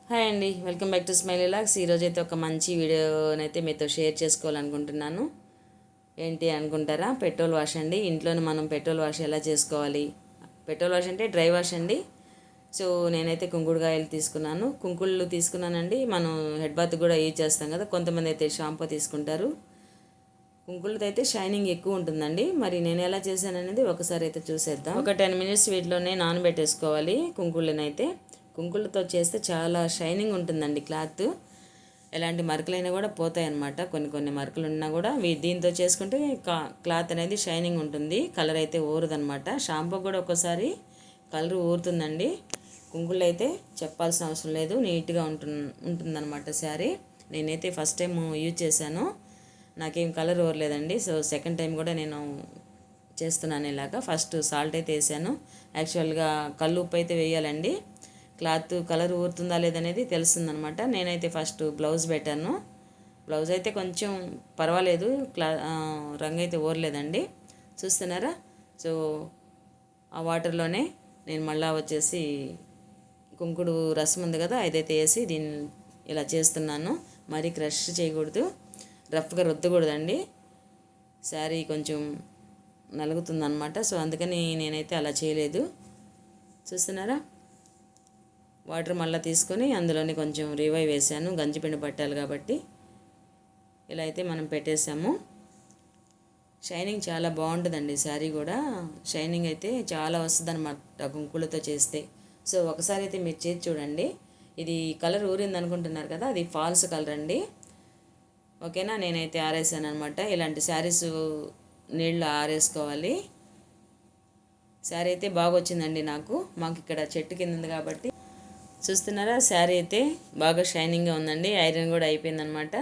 Hi అండి, welcome back to smiley logs. ఈరోజు అయితే ఒక మంచి వీడియోనైతే మీతో షేర్ చేసుకోవాలనుకుంటున్నాను. ఏంటి అనుకుంటారా? పెట్రోల్ వాష్ అండి. ఇంట్లోనే మనం పెట్రోల్ వాష్ ఎలా చేసుకోవాలి? పెట్రోల్ వాష్ అంటే డ్రై వాష్ అండి. సో నేనైతే కుంకుడుకాయలు తీసుకున్నాను, కుంకుళ్ళు తీసుకున్నానండి. మనం హెడ్ బాత్ కూడా యూజ్ చేస్తాం కదా, కొంతమంది అయితే షాంపూ తీసుకుంటారు. కుంకుళ్ళతో అయితే షైనింగ్ ఎక్కువ ఉంటుందండి. మరి నేను ఎలా చేశాననేది ఒకసారి అయితే చూసేద్దాం. ఒక 10 మినిట్స్ వీటిలోనే నానబెట్టేసుకోవాలి కుంకుళ్ళనైతే. కుంకుళ్ళతో చేస్తే చాలా షైనింగ్ ఉంటుందండి క్లాత్. ఎలాంటి మరకలైనా కూడా పోతాయి అన్నమాట. కొన్ని కొన్ని మరకలు ఉన్నా కూడా దీంతో చేసుకుంటే క్లాత్ అనేది షైనింగ్ ఉంటుంది, కలర్ అయితే ఊరదనమాట. షాంపూ కూడా ఒక్కోసారి కలర్ ఊరుతుందండి. కుంకుళ్ళు అయితే చెప్పాల్సిన అవసరం లేదు, నీట్గా ఉంటుందన్నమాట శారీ. నేనైతే ఫస్ట్ టైం యూజ్ చేశాను, నాకేం కలర్ ఊరలేదండి. సో సెకండ్ టైం కూడా నేను చేస్తున్నాను ఇలాగా. ఫస్ట్ సాల్ట్ అయితే వేసాను. యాక్చువల్గా కళ్ళు ఉప్పు అయితే వేయాలండి, క్లాత్ కలర్ ఊరుతుందా లేదనేది తెలుస్తుందనమాట. నేనైతే ఫస్ట్ బ్లౌజ్ పెట్టాను. బ్లౌజ్ అయితే కొంచెం పర్వాలేదు, రంగు అయితే ఊరలేదండి. చూస్తున్నారా? సో ఆ వాటర్లోనే నేను మళ్ళీ వచ్చేసి కుంకుడు రసం ఉంది కదా, అదైతే వేసి దీన్ని ఇలా చేస్తున్నాను. మరీ క్రష్ చేయకూడదు, రఫ్గా రుద్దకూడదండి. శారీ కొంచెం నలుగుతుందన్నమాట. సో అందుకని నేనైతే అలా చేయలేదు. చూస్తున్నారా? వాటర్ మళ్ళీ తీసుకొని అందులోనే కొంచెం రివైవ్ వేసాను, గంజిపిండి పట్టాలి కాబట్టి. ఇలా అయితే మనం పెట్టేసాము. షైనింగ్ చాలా బాగుంటుందండి శారీ కూడా. షైనింగ్ అయితే చాలా వస్తుంది అనమాట కుంకులతో చేస్తే. సో ఒకసారి అయితే మీరు చేసి చూడండి. ఇది కలర్ ఊరింది అనుకుంటున్నారు కదా, అది ఫాల్స్ కలర్ అండి. ఓకేనా? నేనైతే ఆరేసాను అనమాట. ఇలాంటి శారీస్ నీళ్ళు ఆరేసుకోవాలి. శారీ అయితే బాగా వచ్చిందండి నాకు. మాకు ఇక్కడ చెట్టు కింద ఉంది కాబట్టి. చూస్తున్నారా? శారీ అయితే బాగా షైనింగ్గా ఉందండి. ఐరన్ కూడా అయిపోయిందనమాట.